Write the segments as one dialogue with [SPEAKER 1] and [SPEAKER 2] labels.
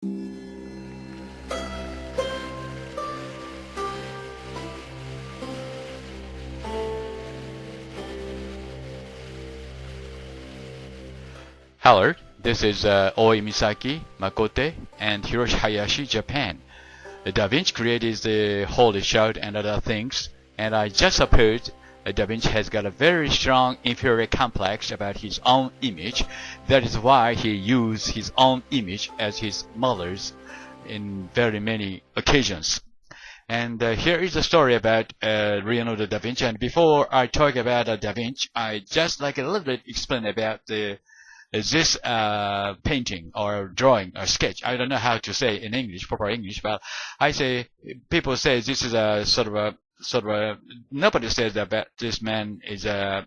[SPEAKER 1] Hello, this is Oi Misaki, Makote, and Hiroshi Hayashi, Japan. Da Vinci created the Holy Shroud and other things, and I just suppose Da Vinci has got a very strong inferior complex about his own image. That is why he used his own image as his models in very many occasions. And here is a story about Leonardo da Vinci. And before I talk about Da Vinci, I just like a little bit explain about this painting or drawing or sketch. I don't know how to say in English, proper English, but I say people say this is a sort of a nobody says that this man is Da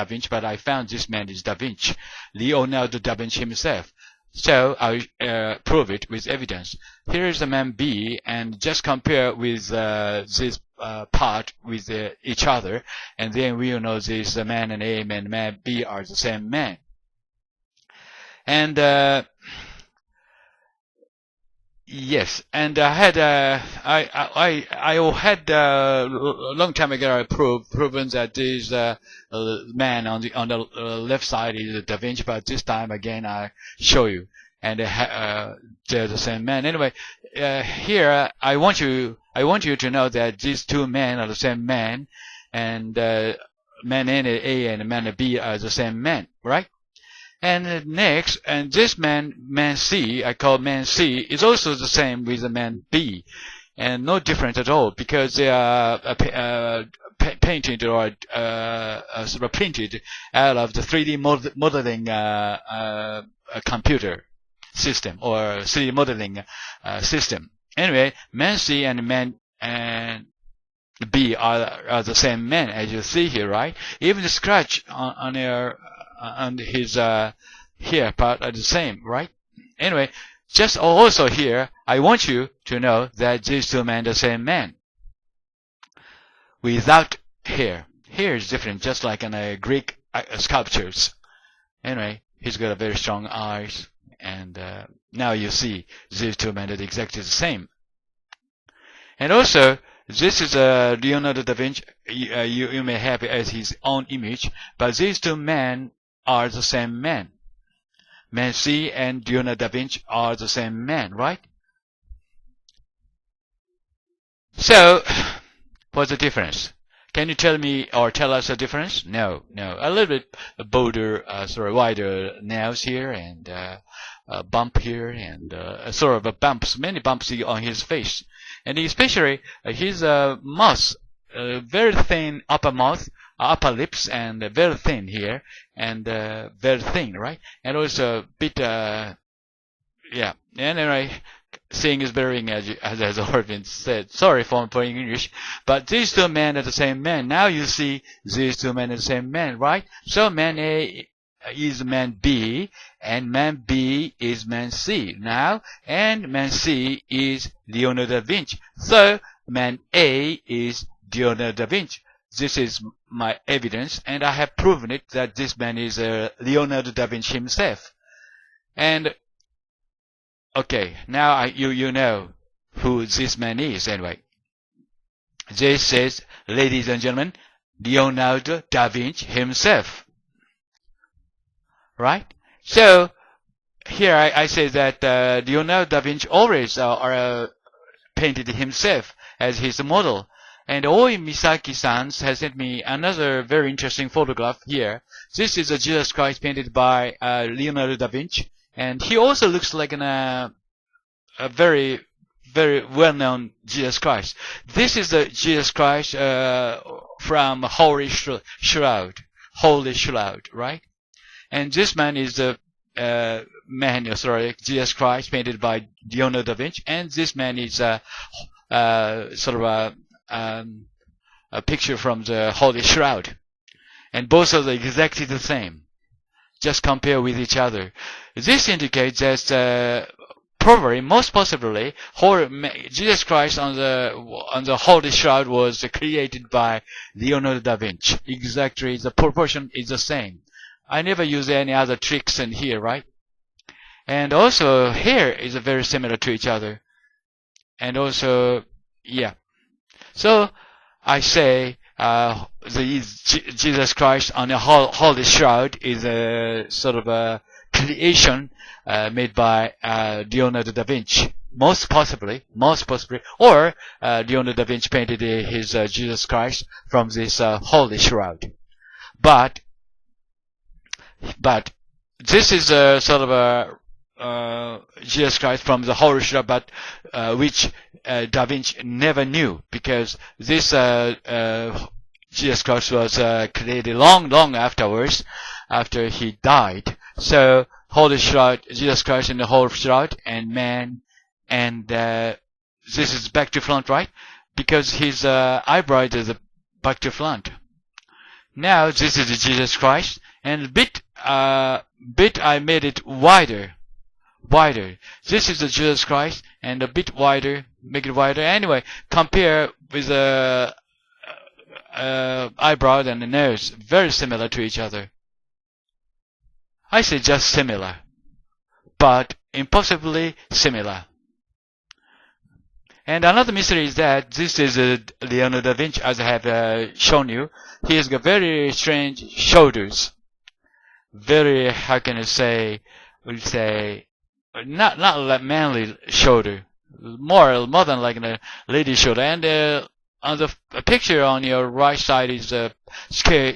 [SPEAKER 1] Vinci, but I found this man is Da Vinci, Leonardo da Vinci himself. So I prove it with evidence. Here is the man B, and just compare with this part with each other, and then we will know this man A and man B are the same man. And yes, and I had a long time ago proven that this man on the left side is Da Vinci, but this time again I show you, and they're the same man. Anyway, here I want you to know that these two men are the same man, and man A and man B are the same man, right? And next, and this man C, I call man C, is also the same with the man B, and no different at all, because they are painted or sort of printed out of the 3D modeling computer system or 3D modeling system. Anyway, man C and man B are the same man, as you see here, right? Even the scratch on his hair part are the same, right? Anyway, just also here, I want you to know that these two men are the same man. Without hair. Hair is different, just like in Greek sculptures. Anyway, he's got a very strong eyes, and now you see these two men are exactly the same. And also, this is Leonardo da Vinci. You may have it as his own image, but these two men are the same man. Man C and Leonardo da Vinci are the same man, right? So, what's the difference? Can you tell me or tell us the difference? No. A little bit bolder, sort of wider nails here, and a bump here, and sort of a bumps, many bumps on his face. And especially his mouth, very thin upper mouth, upper lips, and very thin here, and very thin, right? And also a bit, yeah. Anyway, seeing is believing, as already been said. Sorry for English, but these two men are the same man. Now you see these two men are the same man, right? So man A is man B, and man B is man C. Now, and man C is Leonardo da Vinci. So man A is Leonardo da Vinci. This is my evidence, and I have proven it that this man is Leonardo da Vinci himself. And okay, now you know who this man is anyway. This is, ladies and gentlemen, Leonardo da Vinci himself. Right? So here I say that Leonardo da Vinci always painted himself as his model. And Oi Misaki-san has sent me another very interesting photograph here. This is a Jesus Christ painted by Leonardo da Vinci, and he also looks like a very, very well-known Jesus Christ. This is the Jesus Christ from Holy Shroud, right? And this man is the Jesus Christ painted by Leonardo da Vinci, and this man is sort of a picture from the Holy Shroud, and both are exactly the same. Just compare with each other. This indicates that probably, most possibly, Jesus Christ on the Holy Shroud was created by Leonardo da Vinci. Exactly, the proportion is the same. I never use any other tricks in here, right? And also here is very similar to each other. And also, yeah. So I say Jesus Christ on a holy shroud is a sort of a creation made by Leonardo da Vinci. Most possibly, or Leonardo da Vinci painted his Jesus Christ from this holy shroud. But this is a sort of a Jesus Christ from the holy shroud, but which Da Vinci never knew, because this Jesus Christ was created long afterwards, after he died. So holy shroud, Jesus Christ in the holy shroud, and man, and this is back to front, right? Because his eyebrow is back to front. Now this is Jesus Christ, and bit I made it wider. This is the Jesus Christ, and a bit wider, make it wider. Anyway, compare with the eyebrow and the nose, very similar to each other. I say just similar, but impossibly similar. And another mystery is that this is Leonardo da Vinci, as I have shown you. He has got very strange shoulders. Very, how can I say, we'll say, not like manly shoulder, more than like a lady shoulder. And on the picture on your right side is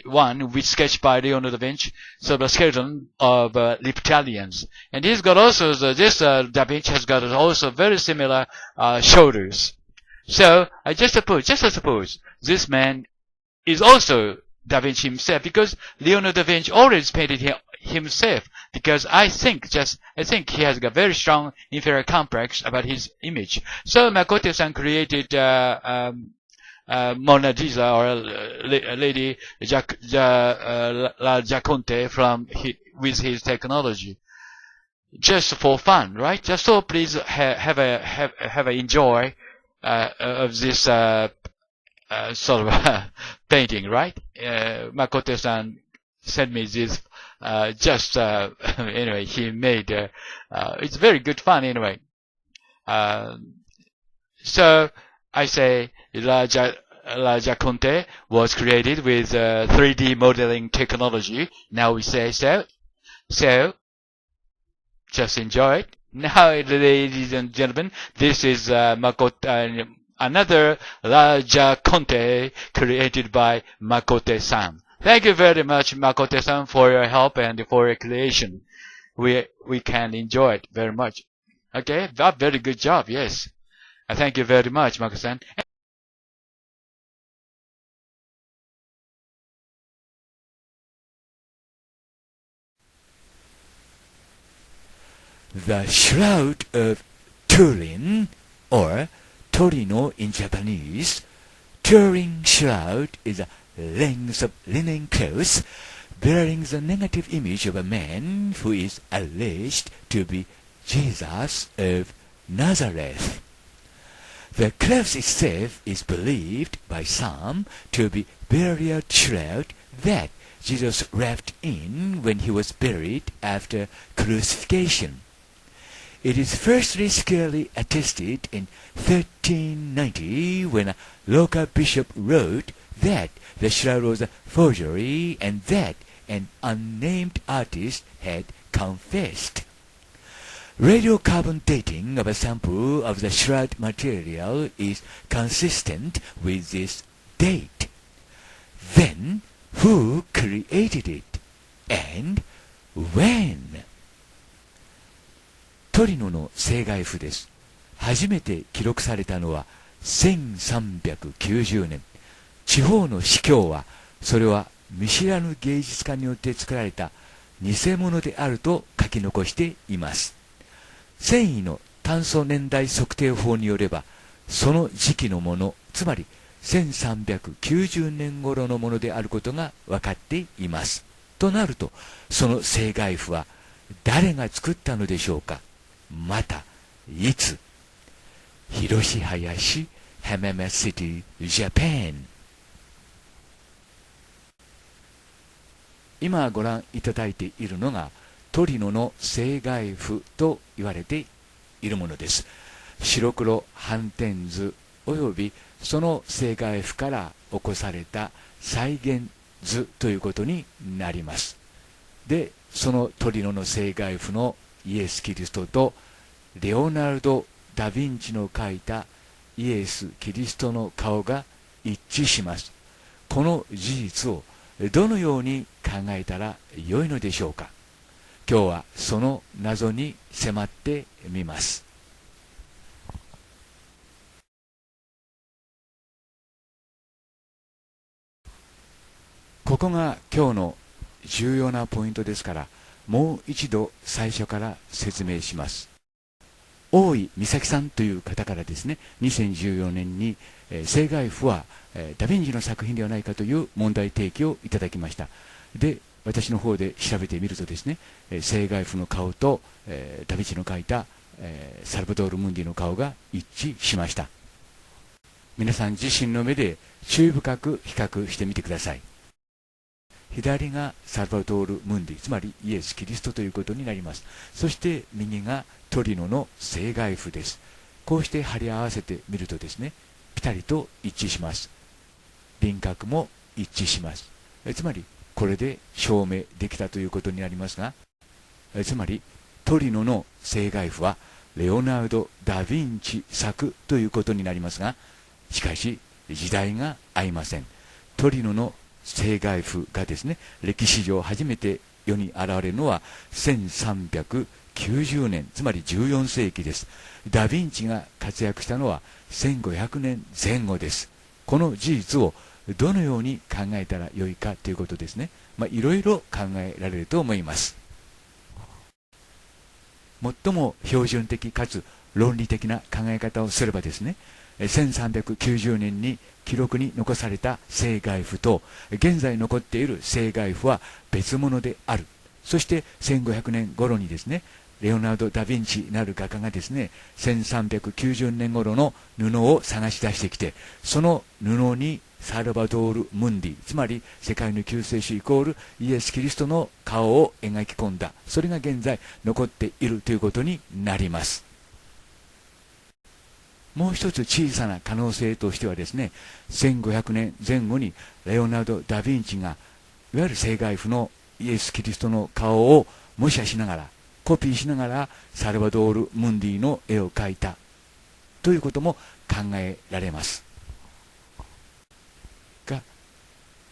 [SPEAKER 1] one which sketched by Leonardo da Vinci, so the skeleton of reptilians. And he's got also this Da Vinci has got also very similar shoulders. So I just suppose this man is also Da Vinci himself, because Leonardo da Vinci always painted himself, because I think he has got very strong inferior complex about his image. So Makoto-san created Mona Lisa, or Lady La Gioconda with his technology, just for fun, right? Just so please have a enjoy of this sort of painting, right? Makoto-san sent me this anyway, he made it's very good fun anyway. So I say La Gioconda was created with 3D modeling technology. Now we say so just enjoy it. Now, ladies and gentlemen, this is Makoto, another La Gioconda created by Makoto-san. Thank you very much, Makoto-san, for your help and for your creation. We can enjoy it very much. Okay, that very good job. Yes, thank you very much, Makoto-san.
[SPEAKER 2] The Shroud of Turin, or Torino in Japanese. Turin shroud is a length of linen cloth bearing the negative image of a man who is alleged to be Jesus of Nazareth. The cloth itself is believed by some to be burial shroud that Jesus wrapped in when he was buried after crucifixion. It is firstly scarcely attested in 1390 when a local bishop wrote that the shroud was a forgery and that an unnamed artist had confessed. Radiocarbon dating of a sample of the shroud material is consistent with this date. Then, who created it? And when? トリノの聖骸布です。初めて記録されたのは1390年。地方の司教は、それは見知らぬ芸術家によって作られた偽物であると書き残しています。繊維の炭素年代測定法によれば、その時期のもの、つまり1390年頃のものであることが分かっています。となると、その聖骸布は誰が作ったのでしょうか。また、いつ。Hiroshi Hayashi, Hamama City, Japan。今ご覧いただいているのが、トリノの聖骸布と言われているものです。白黒反転図およびその聖骸布から起こされた再現図ということになります。で、そのトリノの聖骸布のイエス・キリストとレオナルド・ダ・ヴィンチの描いたイエス・キリストの顔が一致します。この事実をどのように考えたらよいのでしょうか。今日はその謎に迫ってみます。ここが今日の重要なポイントですから、もう一度最初から説明します。大井美咲さんという方からですね、2014年に聖骸布はダ・ヴィンチの作品ではないかという問題提起をいただきました。で、私の方で調べてみるとですね、聖骸布の顔とダ・ヴィンチの描いたサルバドール・ムンディの顔が一致しました。皆さん自身の目で注意深く比較してみてください。左がサルバドール・ムンディ、つまりイエス・キリストということになります。そして右がトリノの聖骸布です。こうして貼り合わせてみるとですね、ピタリと一致します。輪郭も一致します。つまりこれで証明できたということになりますが、つまりトリノの聖骸布はレオナルド・ダ・ヴィンチ作ということになりますが、しかし時代が合いません。トリノの聖骸布がですね、歴史上初めて世に現れるのは1390年、つまり14世紀です。ダ・ヴィンチが活躍したのは1500年前後です。この事実をどのように考えたらよいかということですね。いろいろ考えられると思います。最も標準的かつ論理的な考え方をすればですね、1390年に記録に残された聖骸布と現在残っている聖骸布は別物である。そして1500年頃にですね、レオナルド・ダ・ヴィンチなる画家がですね、1390年頃の布を探し出してきて、その布にサルバドール・ムンディ、つまり世界の救世主イコールイエス・キリストの顔を描き込んだ。それが現在残っているということになります。もう一つ小さな可能性としてはですね、1500年前後にレオナルド・ダ・ヴィンチがいわゆる聖骸布のイエス・キリストの顔を模写しながら、コピーしながらサルバドール・ムンディの絵を描いたということも考えられますが、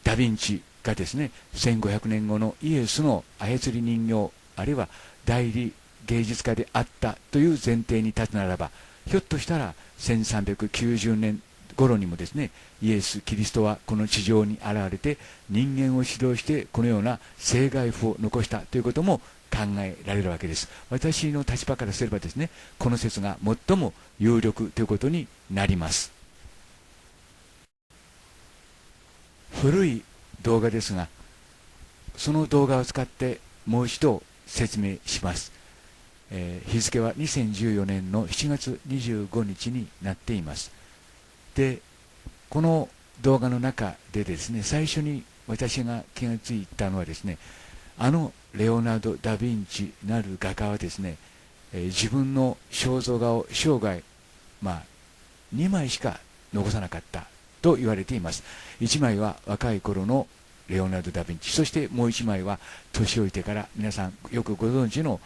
[SPEAKER 2] ダ・ヴィンチがですね、1500年後のイエスの操り人形、あるいは代理芸術家であったという前提に立つならば、ひょっとしたら1390年頃にもですね、イエス・キリストはこの地上に現れて人間を指導してこのような聖骸布を残したということも考えられるわけです。私の立場からすればですね、この説が最も有力ということになります。古い動画ですが、その動画を使ってもう一度説明します。日付は2014年の7月25日になっています。で、この動画の中でですね、最初に私が気がついたのはですね、レオナルド・ダ・ヴィンチなる画家はですね、自分の肖像画を生涯、2枚しか残さなかったと言われています。1枚は若い頃のレオナルド・ダ・ヴィンチ、そしてもう1枚は年老いてから皆さんよくご存知の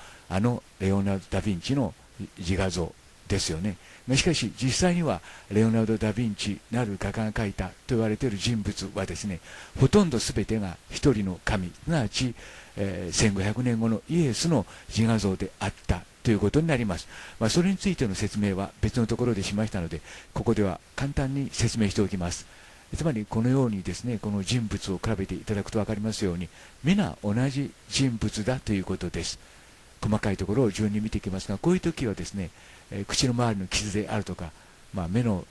[SPEAKER 2] レオナルド・ダ・ヴィンチの自画像ですよね。しかし実際にはレオナルド・ダ・ヴィンチなる画家が描いたと言われている人物はですね、ほとんど全てが一人の神、すなわち、1500年後のイエスの自画像であったということになります。それについての説明は別のところでしましたので、ここでは簡単に説明しておきます。つまりこのようにですね、この人物を比べていただくと分かりますように、皆同じ人物だということです。細かいところを順に見ていきますが、こういう時はですね、口の周りの傷であるとか、目の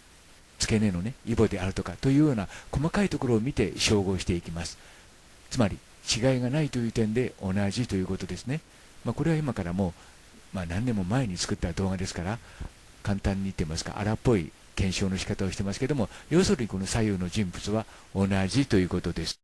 [SPEAKER 2] 付け根のね、イボであるとかというような細かいところを見て照合していきます。つまり違いがないという点で同じということですね。これは今からもう、何年も前に作った動画ですから、簡単に言ってますか、荒っぽい検証の仕方をしてますけども、要するにこの左右の人物は同じということです。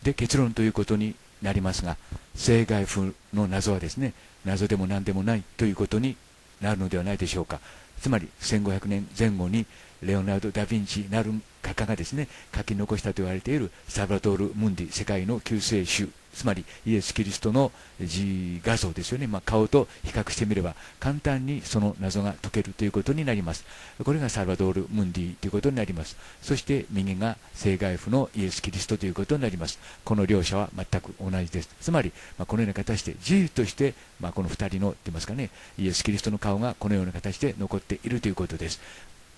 [SPEAKER 2] で、結論ということになりますが、聖骸布の謎はですね、謎でも何でもないということになるのではないでしょうか。つまり1500年前後にレオナルド・ダ・ヴィンチなる画家がですね、書き残したと言われているサルバドール・ムンディ世界の救世主、つまりイエス・キリストの字画像ですよね。顔と比較してみれば簡単にその謎が解けるということになります。これがサルバドール・ムンディということになります。そして右が聖骸布のイエス・キリストということになります。この両者は全く同じです。つまり、このような形で事実として、この2人のと言いますかね、イエス・キリストの顔がこのような形で残っているということです。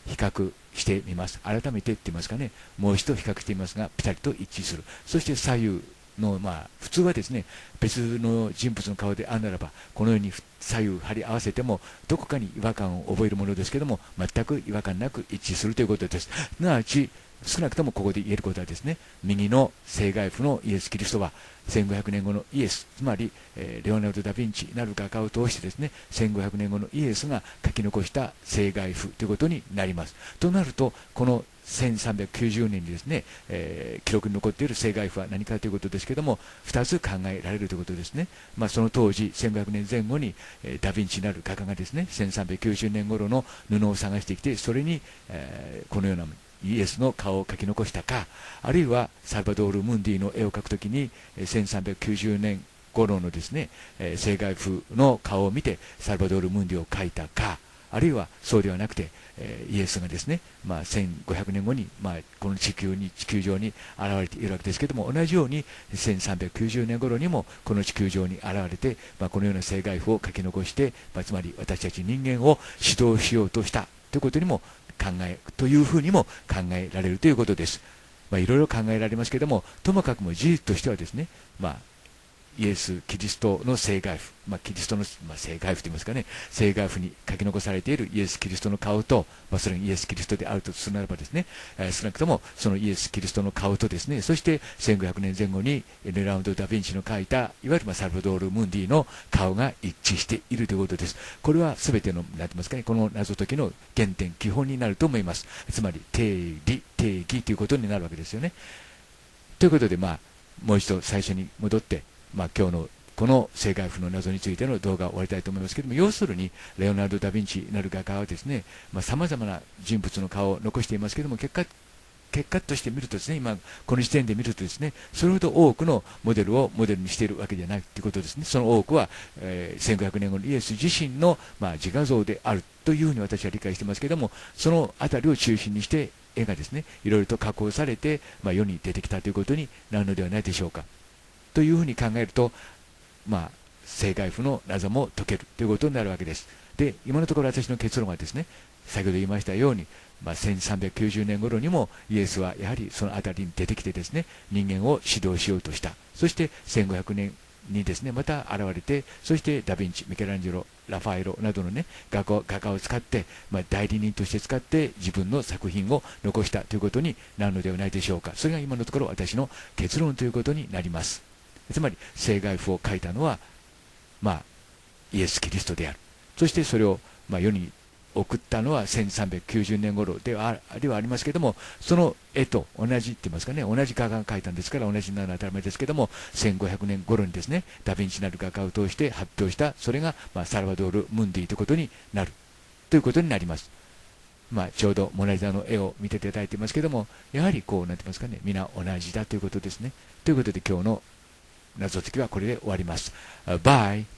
[SPEAKER 2] 比較してみます。改めてって言いますかね、もう一度比較してみますが、ピタリと一致する。そして左右の、普通はですね、別の人物の顔であるならば、このように左右貼り合わせても、どこかに違和感を覚えるものですけども、全く違和感なく一致するということです。すなわち、少なくともここで言えることはですね、右の聖骸布のイエス・キリストは、1500年後のイエス、つまり、レオナルド・ダ・ヴィンチなる画家を通してですね、1500年後のイエスが書き残した聖骸布ということになります。となると、この1390年にですね、記録に残っている聖骸布は何かということですけども、2つ考えられるということですね。その当時、1500年前後に、ダ・ヴィンチなる画家がですね、1390年頃の布を探してきて、それに、このようなイエスの顔を描き残したか、あるいはサルバドール・ムンディの絵を描くときに、1390年頃のですね、聖骸布の顔を見てサルバドール・ムンディを描いたか、あるいはそうではなくて、イエスがですね、1500年後に、この地球上に現れているわけですけれども、同じように1390年頃にもこの地球上に現れて、このような聖骸布を描き残して、つまり私たち人間を指導しようとしたということにもというふうにも考えられるということです。いろいろ考えられますけれども、ともかくも事実としてはですね、イエス・キリストの聖骸布、キリストの、聖骸布といいますかね、聖骸布に書き残されているイエス・キリストの顔と、それがイエス・キリストであるとするならばですね、少なくともそのイエス・キリストの顔とですね、そして1500年前後にレオナルド・ダ・ヴィンチの描いた、いわゆるサルバドール・ムンディの顔が一致しているということです。これは全ての、なんて言いますかね、この謎解きの原点、基本になると思います。つまり、定義ということになるわけですよね。ということで、もう一度最初に戻って、今日のこの聖骸布の謎についての動画を終わりたいと思いますけれども、要するにレオナルド・ダ・ヴィンチなる画家はですね、様々な人物の顔を残していますけれども、結果として見るとですね、今この時点で見るとですね、それほど多くのモデルをモデルにしているわけではないということですね。その多くは、1500年後のイエス自身の、自画像であるというふうに私は理解していますけれども、そのあたりを中心にして絵がですね、いろいろと加工されて、世に出てきたということになるのではないでしょうか。というふうに考えると、聖骸布の謎も解けるということになるわけです。で、今のところ私の結論はですね、先ほど言いましたように、1390年頃にもイエスはやはりその辺りに出てきてですね、人間を指導しようとした。そして1500年にですね、また現れて、そしてダ・ヴィンチ、ミケランジェロ、ラファエロなどのね、画家を使って、代理人として使って自分の作品を残したということになるのではないでしょうか。それが今のところ私の結論ということになります。つまり聖骸布を書いたのは、イエス・キリストである。そしてそれを、世に送ったのは1390年頃ではありますけれども、その絵と同じって言いますかね、同じ画家が描いたんですから同じになるのは当たり前ですけれども、1500年頃にですね、ダ・ヴィンチなる画家を通して発表した、それが、サルバドール・ムンディということになるということになります。ちょうどモナリザの絵を見ていただいていますけれども、やはりこうなんて言いますかね、皆同じだということですね。ということで今日の謎解きはこれで終わります。Bye!